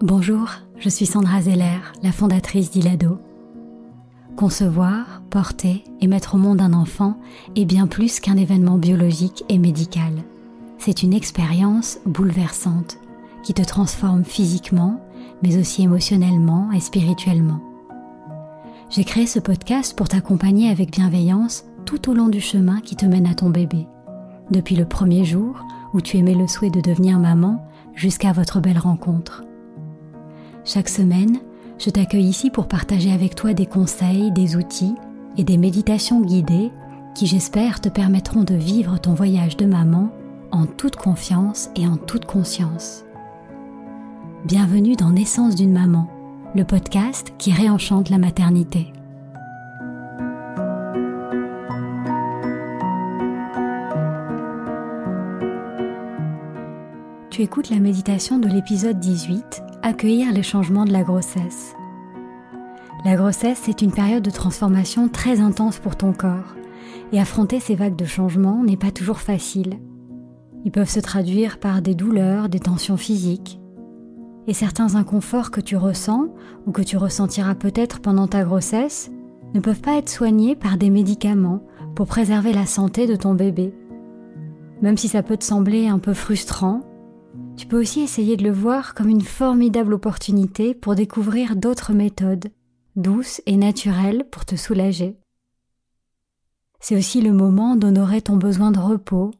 Bonjour, je suis Sandra Zeller, la fondatrice d'Ilado. Concevoir, porter et mettre au monde un enfant est bien plus qu'un événement biologique et médical. C'est une expérience bouleversante qui te transforme physiquement, mais aussi émotionnellement et spirituellement. J'ai créé ce podcast pour t'accompagner avec bienveillance tout au long du chemin qui te mène à ton bébé. Depuis le premier jour où tu émets le souhait de devenir maman jusqu'à votre belle rencontre. Chaque semaine, je t'accueille ici pour partager avec toi des conseils, des outils et des méditations guidées qui, j'espère, te permettront de vivre ton voyage de maman en toute confiance et en toute conscience. Bienvenue dans Naissance d'une maman, le podcast qui réenchante la maternité. Tu écoutes la méditation de l'épisode 18, Accueillir les changements de la grossesse. La grossesse, c'est une période de transformation très intense pour ton corps, et affronter ces vagues de changements n'est pas toujours facile. Ils peuvent se traduire par des douleurs, des tensions physiques, et certains inconforts que tu ressens ou que tu ressentiras peut-être pendant ta grossesse ne peuvent pas être soignés par des médicaments pour préserver la santé de ton bébé. Même si ça peut te sembler un peu frustrant, tu peux aussi essayer de le voir comme une formidable opportunité pour découvrir d'autres méthodes, douces et naturelles pour te soulager. C'est aussi le moment d'honorer ton besoin de repos,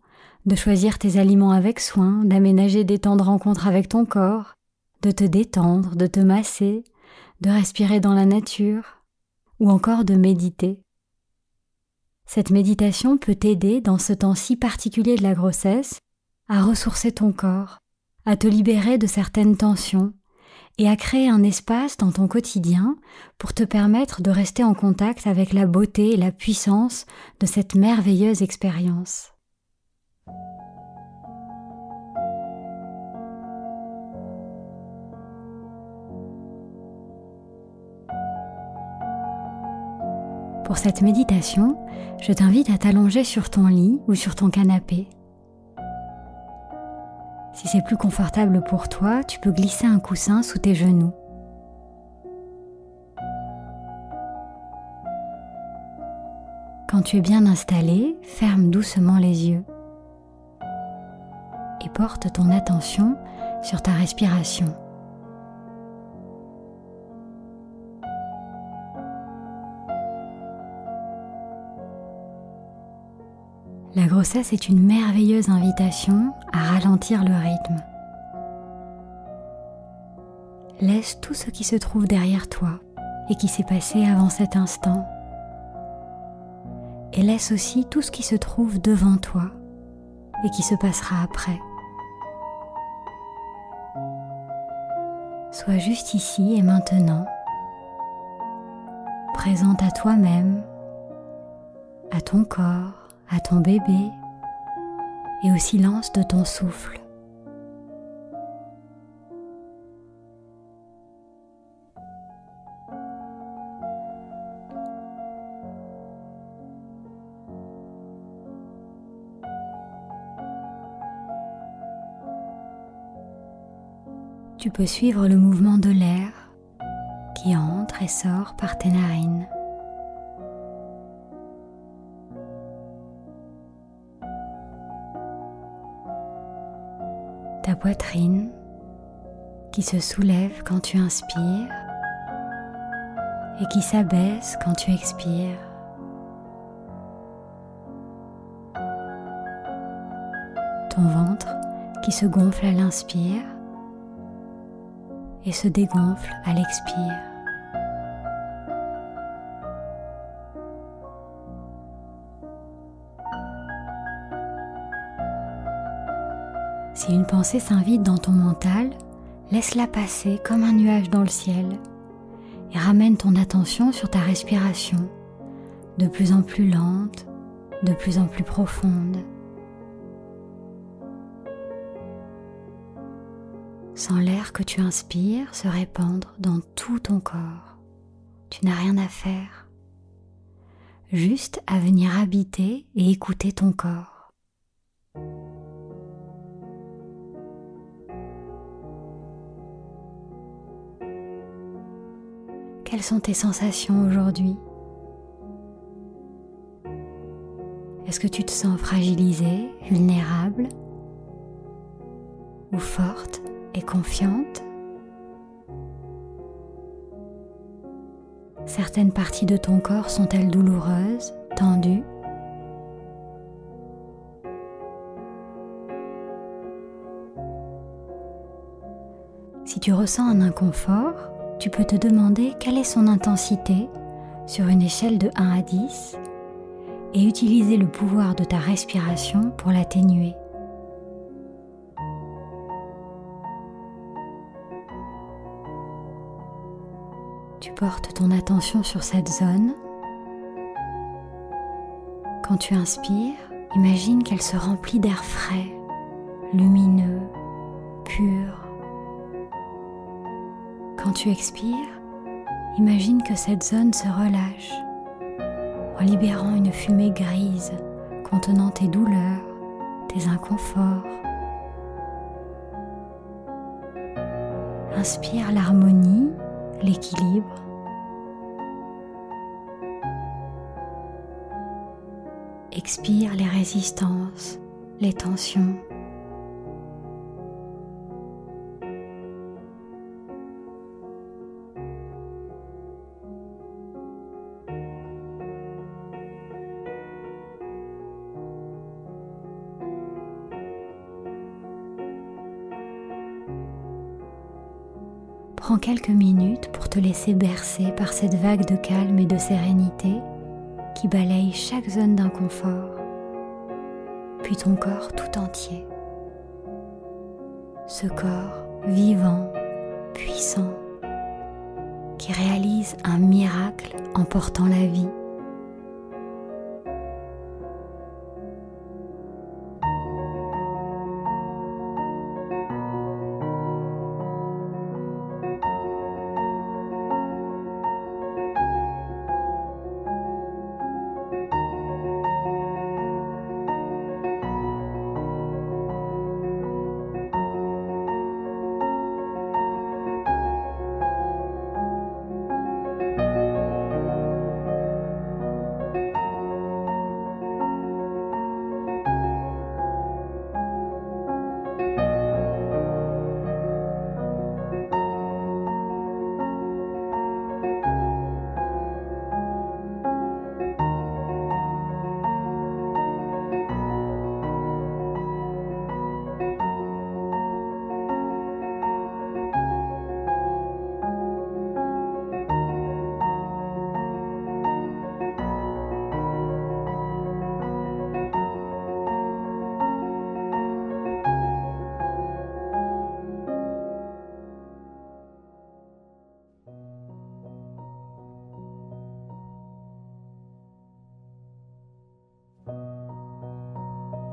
de choisir tes aliments avec soin, d'aménager des temps de rencontre avec ton corps, de te détendre, de te masser, de respirer dans la nature, ou encore de méditer. Cette méditation peut t'aider dans ce temps si particulier de la grossesse à ressourcer ton corps, à te libérer de certaines tensions et à créer un espace dans ton quotidien pour te permettre de rester en contact avec la beauté et la puissance de cette merveilleuse expérience. Pour cette méditation, je t'invite à t'allonger sur ton lit ou sur ton canapé. Si c'est plus confortable pour toi, tu peux glisser un coussin sous tes genoux. Quand tu es bien installé, ferme doucement les yeux et porte ton attention sur ta respiration. La grossesse est une merveilleuse invitation à ralentir le rythme. Laisse tout ce qui se trouve derrière toi et qui s'est passé avant cet instant. Et laisse aussi tout ce qui se trouve devant toi et qui se passera après. Sois juste ici et maintenant, présente à toi-même, à ton corps, à ton bébé et au silence de ton souffle. Tu peux suivre le mouvement de l'air qui entre et sort par tes narines. Ta poitrine qui se soulève quand tu inspires et qui s'abaisse quand tu expires. Ton ventre qui se gonfle à l'inspire et se dégonfle à l'expire. Si une pensée s'invite dans ton mental, laisse-la passer comme un nuage dans le ciel et ramène ton attention sur ta respiration, de plus en plus lente, de plus en plus profonde. Sens l'air que tu inspires se répandre dans tout ton corps. Tu n'as rien à faire, juste à venir habiter et écouter ton corps. Quelles sont tes sensations aujourd'hui? Est-ce que tu te sens fragilisée, vulnérable ou forte et confiante? Certaines parties de ton corps sont-elles douloureuses, tendues? Si tu ressens un inconfort, tu peux te demander quelle est son intensité sur une échelle de 1 à 10 et utiliser le pouvoir de ta respiration pour l'atténuer. Tu portes ton attention sur cette zone. Quand tu inspires, imagine qu'elle se remplit d'air frais, lumineux, pur. Quand tu expires, imagine que cette zone se relâche en libérant une fumée grise contenant tes douleurs, tes inconforts. Inspire l'harmonie, l'équilibre. Expire les résistances, les tensions. Prends quelques minutes pour te laisser bercer par cette vague de calme et de sérénité qui balaye chaque zone d'inconfort, puis ton corps tout entier. Ce corps vivant, puissant, qui réalise un miracle en portant la vie.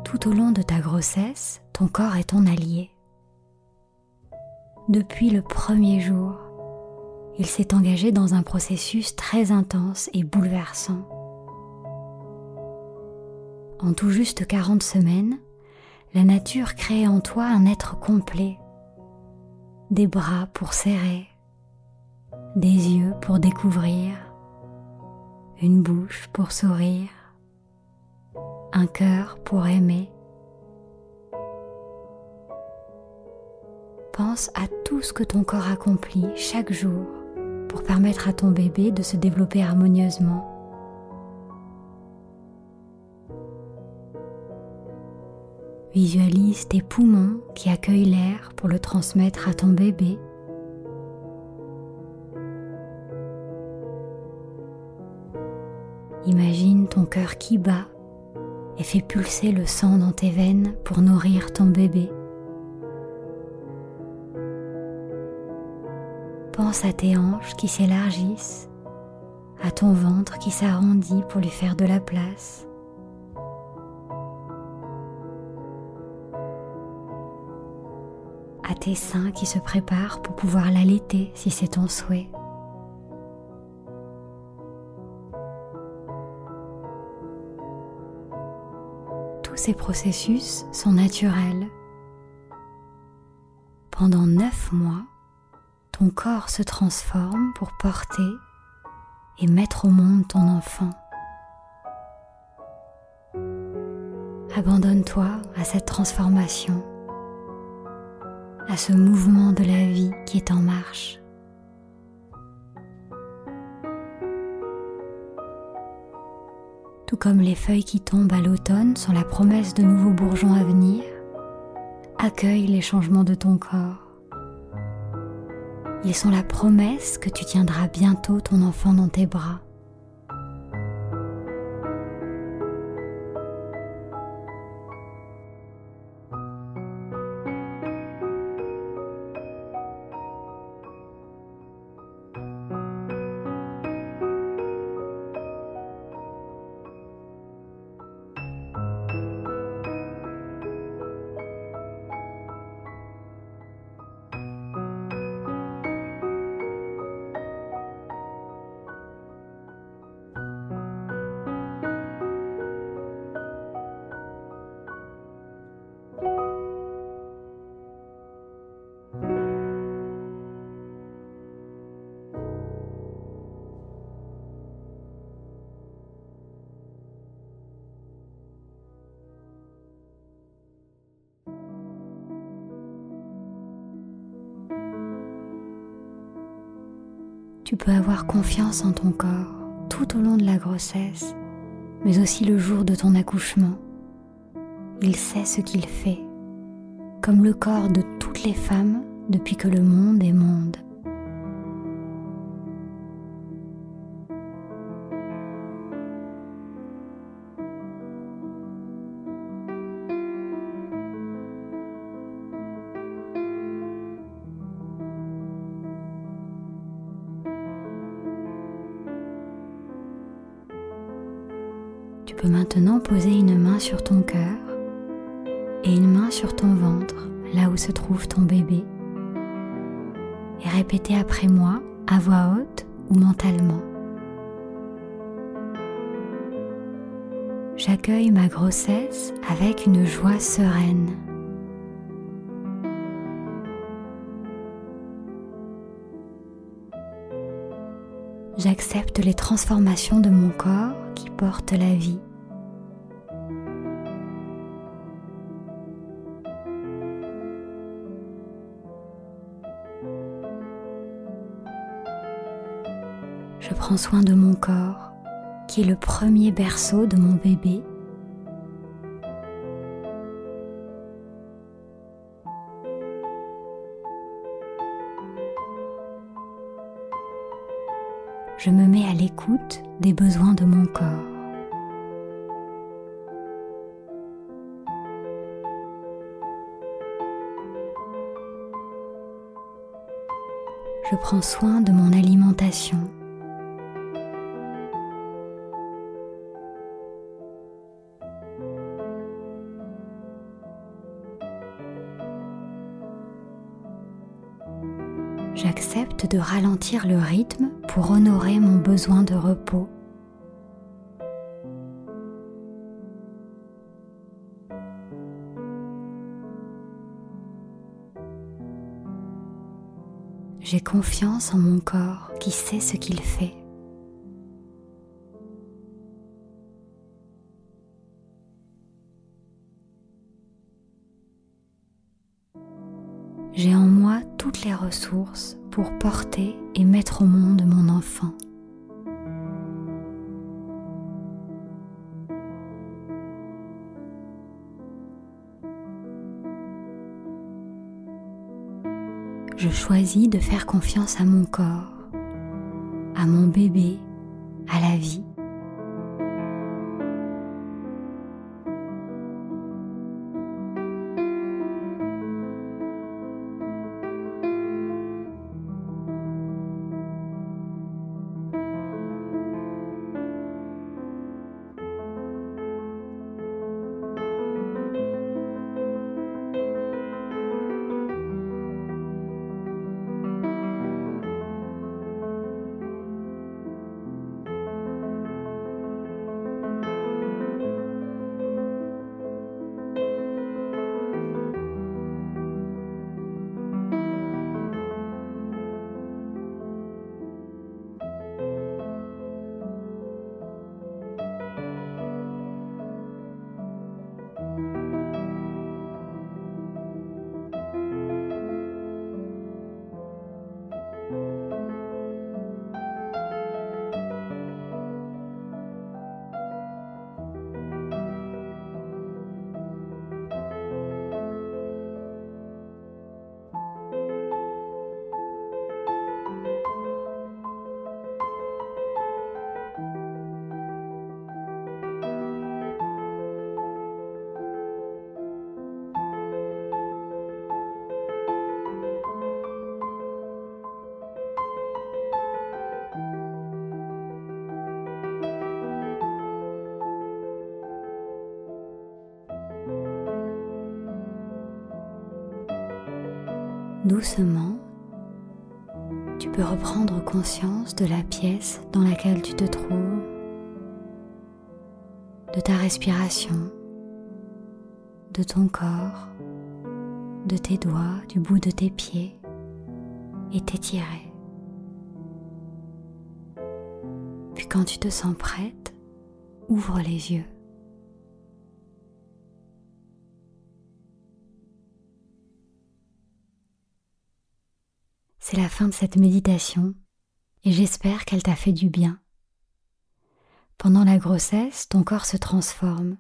Tout au long de ta grossesse, ton corps est ton allié. Depuis le premier jour, il s'est engagé dans un processus très intense et bouleversant. En tout juste 40 semaines, la nature crée en toi un être complet. Des bras pour serrer, des yeux pour découvrir, une bouche pour sourire, un cœur pour aimer. Pense à tout ce que ton corps accomplit chaque jour pour permettre à ton bébé de se développer harmonieusement. Visualise tes poumons qui accueillent l'air pour le transmettre à ton bébé. Imagine ton cœur qui bat et fait pulser le sang dans tes veines pour nourrir ton bébé. Pense à tes hanches qui s'élargissent, à ton ventre qui s'arrondit pour lui faire de la place. À tes seins qui se préparent pour pouvoir l'allaiter si c'est ton souhait. Tous ces processus sont naturels. Pendant 9 mois, ton corps se transforme pour porter et mettre au monde ton enfant. Abandonne-toi à cette transformation, à ce mouvement de la vie qui est en marche. Tout comme les feuilles qui tombent à l'automne sont la promesse de nouveaux bourgeons à venir, accueille les changements de ton corps. Ils sont la promesse que tu tiendras bientôt ton enfant dans tes bras. Tu peux avoir confiance en ton corps tout au long de la grossesse, mais aussi le jour de ton accouchement. Il sait ce qu'il fait, comme le corps de toutes les femmes depuis que le monde est monde. Tu peux maintenant poser une main sur ton cœur et une main sur ton ventre, là où se trouve ton bébé, et répéter après moi, à voix haute ou mentalement. J'accueille ma grossesse avec une joie sereine. J'accepte les transformations de mon corps qui portent la vie. Je prends soin de mon corps, qui est le premier berceau de mon bébé. Je me mets à l'écoute des besoins de mon corps. Je prends soin de mon alimentation. J'accepte de ralentir le rythme pour honorer mon besoin de repos. J'ai confiance en mon corps qui sait ce qu'il fait. J'ai en moi toutes les ressources pour porter et mettre au monde mon enfant. Je choisis de faire confiance à mon corps, à mon bébé, à la vie. Doucement, tu peux reprendre conscience de la pièce dans laquelle tu te trouves, de ta respiration, de ton corps, de tes doigts, du bout de tes pieds, et t'étirer. Puis quand tu te sens prête, ouvre les yeux. C'est la fin de cette méditation et j'espère qu'elle t'a fait du bien. Pendant la grossesse, ton corps se transforme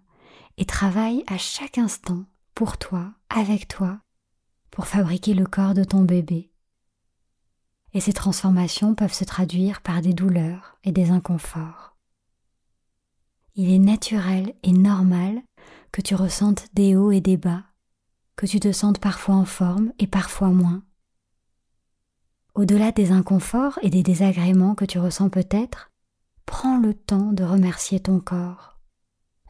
et travaille à chaque instant pour toi, avec toi, pour fabriquer le corps de ton bébé. Et ces transformations peuvent se traduire par des douleurs et des inconforts. Il est naturel et normal que tu ressentes des hauts et des bas, que tu te sentes parfois en forme et parfois moins. Au-delà des inconforts et des désagréments que tu ressens peut-être, prends le temps de remercier ton corps,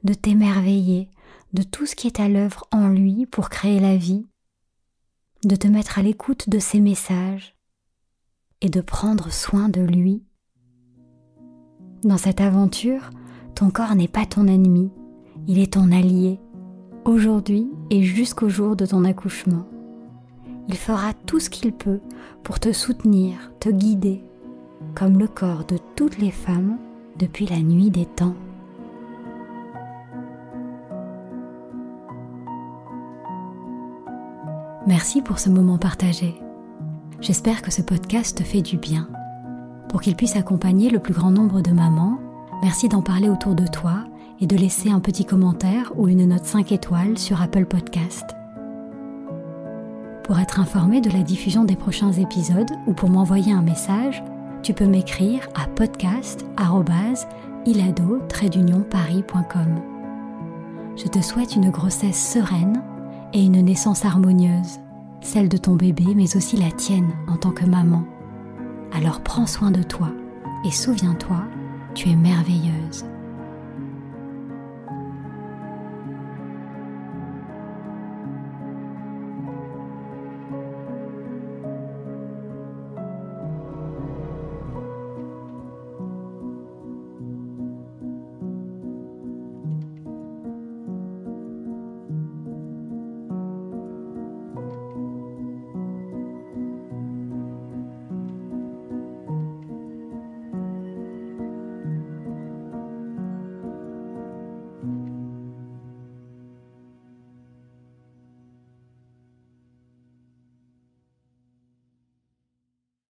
de t'émerveiller de tout ce qui est à l'œuvre en lui pour créer la vie, de te mettre à l'écoute de ses messages et de prendre soin de lui. Dans cette aventure, ton corps n'est pas ton ennemi, il est ton allié, aujourd'hui et jusqu'au jour de ton accouchement. Il fera tout ce qu'il peut pour te soutenir, te guider, comme le corps de toutes les femmes depuis la nuit des temps. Merci pour ce moment partagé. J'espère que ce podcast te fait du bien. Pour qu'il puisse accompagner le plus grand nombre de mamans, merci d'en parler autour de toi et de laisser un petit commentaire ou une note 5 étoiles sur Apple Podcast. Pour être informé de la diffusion des prochains épisodes ou pour m'envoyer un message, tu peux m'écrire à podcast@ilado-paris.com. Je te souhaite une grossesse sereine et une naissance harmonieuse, celle de ton bébé mais aussi la tienne en tant que maman. Alors prends soin de toi et souviens-toi, tu es merveilleuse.